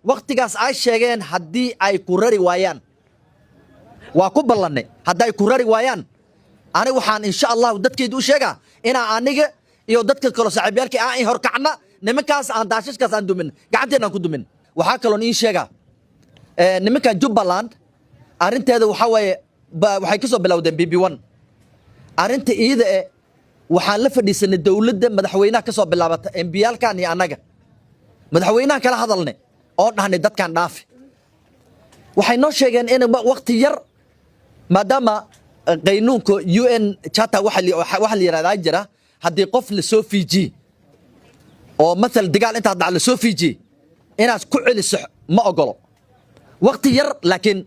waqtigaas ay sheegeen haddii ay ku rari waayaan waa ku ballanay haddii ay ku rari waayaan ani waxaan insha Allah dadkeedu u sheegaa inaa aniga iyo dadka kale saaxiibyaalkii aan hor kacna nimankaas aan daashashkaas aan dumin gacanteena ku dumin waxa kale oo in sheegaa nimanka Jubbaland arinteeda waxa way waxay ka soo bilowdeen BB1 arinta iyada waxaan la fadhiisanay dawladda madaxweynaha ka soo bilaabata MPyalkan iyo anaga madaxweynaha kala hadalnay oo dhahnay dadkan dhaafi waxay noo sheegeen in waqti yar maadaama qaynuunka UN Charter waxa la yiraahdaa jira haddii qof la soo fiiji oo masal dagaal inta dhac la soo fiiji inaad ku celiso ma ogolo waqti yar laakiin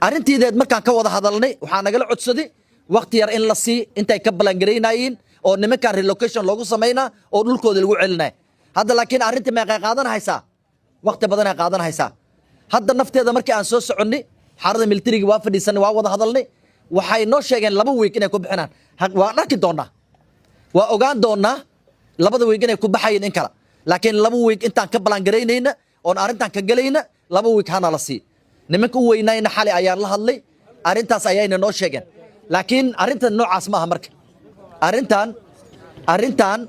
arintiideed markaan ka wada hadalnay waxaa nagala codsaday waqti yar in la sii intay ka balangareynayeen oo nimanka relocation loogu sameeyna oo dhulkooda lagu celinay hadda laakiin arintii ma qaadanaysaa waqti badan ay qaadanaysaa hadda nafteeda markii aan soo soconnay xarada militariga waa fadhiisanay waa wada hadalnay waxay noo sheegeen 2 week inay ku bixinaan waa dhaki doonaa waa ogaan doonaa 2 week inay ku baxayeen in kala laakiin 2 week intaan ka balangareynayna oo arintan ka galayna 2 week hana la sii nimanka u weynayna xali ayaan la hadlay arintaas ayayna noo sheegeen laakiin arintan noocaas ma aha marka arintan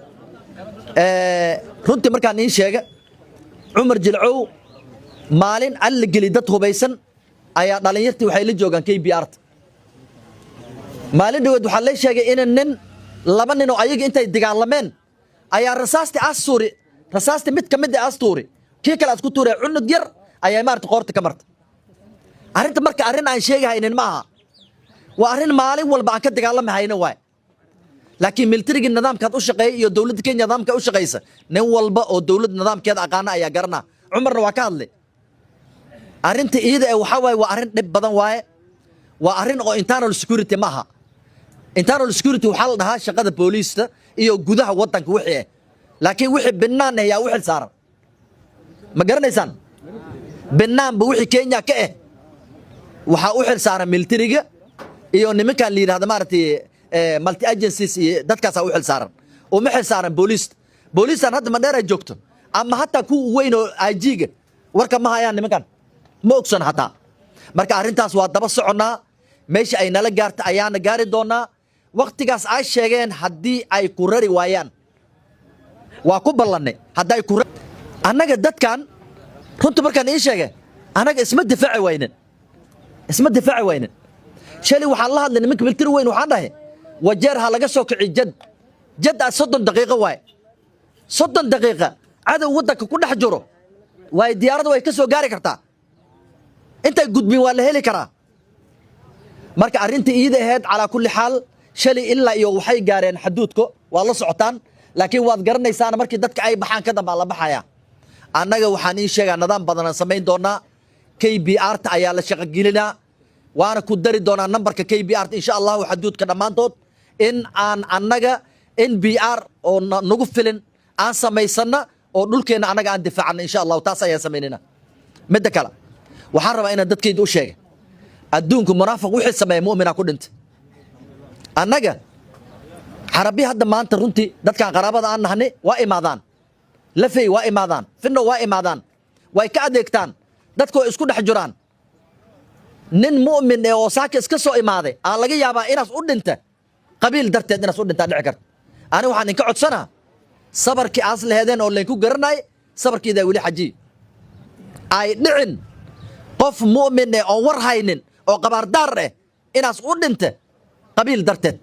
runtii markaan ii sheega Umar Jilcow maalin alla gali dad hubaysan ayaa dhalinyartii waxay la joogan KBR maalin dhaweed waxa la sheegay in nin 2 nin oo ayaga intay dagaalameen ayaa rasaasti mid kamid ah astuuri kii kale aad ku tuuray cunug yar ayaa maarta qoorta ka marta arinta marka arin aan sheegahaynin maaha waa arin maalin walba aan ka dagaalamahayna waay laakiin militariga nidaamkaad u shaqeeyay iyo dawladda Kenya nidaamka u shaqeeysa nin walba oo dawladda nidaamkeeda aqaana ayaa garana Umarna waa ka hadlay arinta iyada waxa waay waa arin dhib badan waay waa arin oo internal security maaha internal security waxa la dhahaa shaqada booliska iyo gudaha wadanka wixii laakiin wixii binaan ayaa u xil saaran ma garanaysaan binaan ba wixii Kenya ka waxa u xil saaran militariga iyo nimanka la yiraahdo maartay multi agencies dadkaas u xil saaran oo ma xil saaran booliistan hadda ma dheer ay joogto ama hatta ku weyn oo ajiga warka ma hayaan nimankan ma ogsan hatta marka arintaas waa daba soconaa meesha ay nala gaarta ayaana gaari doonaa waqtigaas ay sheegeen haddii ay ku rari waayaan waa ku ballanay haddii ay ku anaga dadkan runtii markaan ii sheegay anaga isma difaaci waynan shalay waxaan la hadlay nimanka military weyn waxaan dhahay wajeer ha laga soo kici jad 30 daqiiqo waay 30 daqiiqo cadow wadanka ku dhex jiro way diyaaradu way ka soo gaari kartaa intay gudbin waa la heli karaa marka arintii iyada ahayd ala kulli xaal shalay ilaa iyo waxay gaareen xuduudko waa la socotaan laakiin waad garanaysaan markii dadka ay baxaan ka dambaa la baxaya annaga waxaan ii sheegaa nidaam badan samayn doonaa KBR ta ayaa la shaqo gelinaa waana ku dari doonaa numberka KBR insha Allah xuduudka dhamaantood in aan annaga NBR oo nagu filin aan samaysana oo dhulkeena annaga aan difaacana insha Allah taas ayaa sameynina mid kale waxaan rabaa inaan dadkayda u sheego adduunku munaafiq wixii sameeyay mu'mina ku dhintay annaga Carabi hadda maanta runtii dadka qaraabada aan nahnay waa imaadaan lafay waa imaadaan finno waa imaadaan way ka adeegtaan dadku isku dhex jiraan nin mu'min oo saaka iska soo imaaday aan laga yaabaa inaas u dhinta qabiil darteed inaas u dhinta dhici karto ani waxaan inka codsanaa sabarkii aas leedeen oo leen ku garanay sabarkiida wali xaji ay dhicin qof mu'min oo war haynin oo qabaar daar inaas u dhinta qabiil darteed